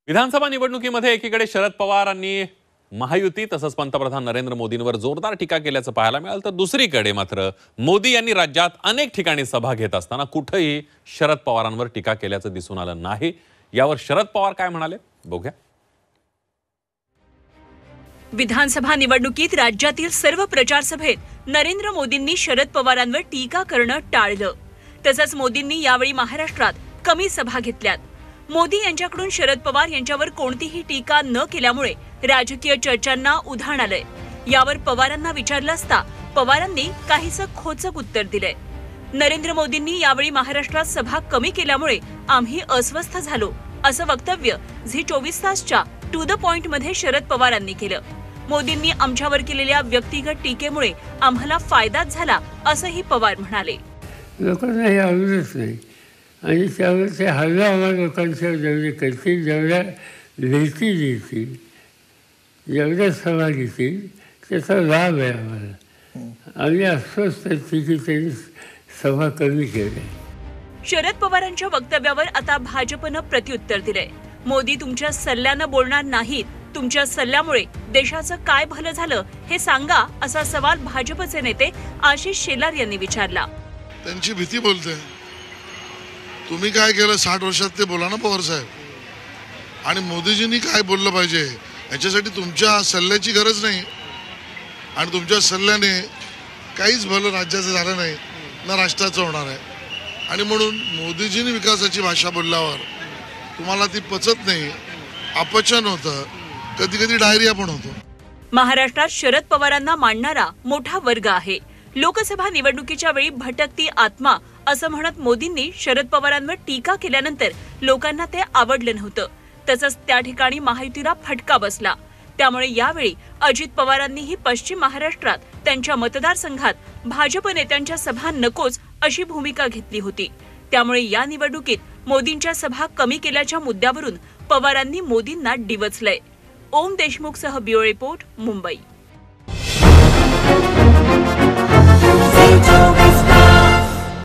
विधानसभा निवडणुकीमध्ये एकीकडे शरद पवारांनी महायुती तसंच पंतप्रधान नरेंद्र मोदींवर जोरदार टीका केल्याचं पाहायला मिळालं, तर दुसरीकडे मात्र मोदी यांनी राज्यात अनेक ठिकाणी सभा घेत असताना कुठेही शरद पवारांवर टीका केल्याचं दिसून आलं नाही। यावर शरद पवार काय म्हणाले बघूया। विधानसभा निवडणुकीत राज्यातील सर्व प्रचार सभेत नरेंद्र मोदींनी शरद पवारांवर टीका करणं टाळलं। तसंच मोदींनी यावेळी महाराष्ट्रात कमी सभा घेतल्यात। मोदी यांच्याकडून शरद पवार यांच्यावर कोणतीही टीका न केल्यामुळे राजकीय चर्चांना उधाण आलंय। यावर पवारांना विचारलं असता पवारांनी काहीसं खोचक उत्तर दिलंय। नरेंद्र मोदींनी यावेळी महाराष्ट्रात सभा कमी केल्यामुळे आम्ही अस्वस्थ झालो असं वक्तव्य झी 24 तासच्या टू द पॉइंट मध्ये शरद पवारांनी केलं। मोदींनी आमच्यावर केलेल्या व्यक्तिगत टीकेमुळे आम्हाला फायदाच झाला असंही पवार म्हणाले। लोकांना हे आवडत नाही आणि त्यावर ते हल्ला आम्हाला लोकांच्या जेवढे करतील, जेवढ्या लिहितील लिहितील, जेवढ्या सभा घेतील त्याचा लाभ आहे आम्हाला। आम्ही अस्वस्थ की त्यांनी सभा कमी केल्या। शरद पवारांच्या वक्तव्यावर आता भाजपनं प्रत्युत्तर दिलंय। मोदी तुमच्या सल्ल्यानं बोलणार नाहीत, तुमच्या सल्ल्यामुळे देशाचं काय भलं झालं हे सांगा असा सवाल भाजपचे नेते आशिष शेलार यांनी विचारला। त्यांची भीती बोलते। तुम्ही काय केलं 60 वर्षात ते बोला ना पवार साहेब, आणि मोदीजींनी काय बोललं पाहिजे याच्यासाठी तुमच्या सल्ल्याची गरज नाही, आणि तुमच्या सल्ल्याने काहीच भलं राज्याचं झालं नाही ना राष्ट्राचं होणार आहे। आणि म्हणून मोदीजींनी विकासाची भाषा बोलल्यावर तुम्हाला ती पचत नाही, अपचन होतं, कधी कधी डायरिया पण होतो। महाराष्ट्रात शरद पवारांना मानणारा मोठा वर्ग आहे। लोकसभा निवडणुकीच्या वेळी भटकती आत्मा असं म्हणत मोदींनी शरद पवारांवर टीका केल्यानंतर लोकांना ते आवडलं नव्हतं। तसंच त्या ठिकाणी महायुतीला फटका बसला। त्यामुळे यावेळी अजित पवारांनीही पश्चिम महाराष्ट्रात त्यांच्या मतदारसंघात भाजप नेत्यांच्या सभा नकोच अशी भूमिका घेतली होती। त्यामुळे या निवडणुकीत मोदींच्या सभा कमी केल्याच्या मुद्द्यावरून पवारांनी मोदींना डिवचलंय। ओम देशमुखसह ब्युरो रिपोर्ट, मुंबई।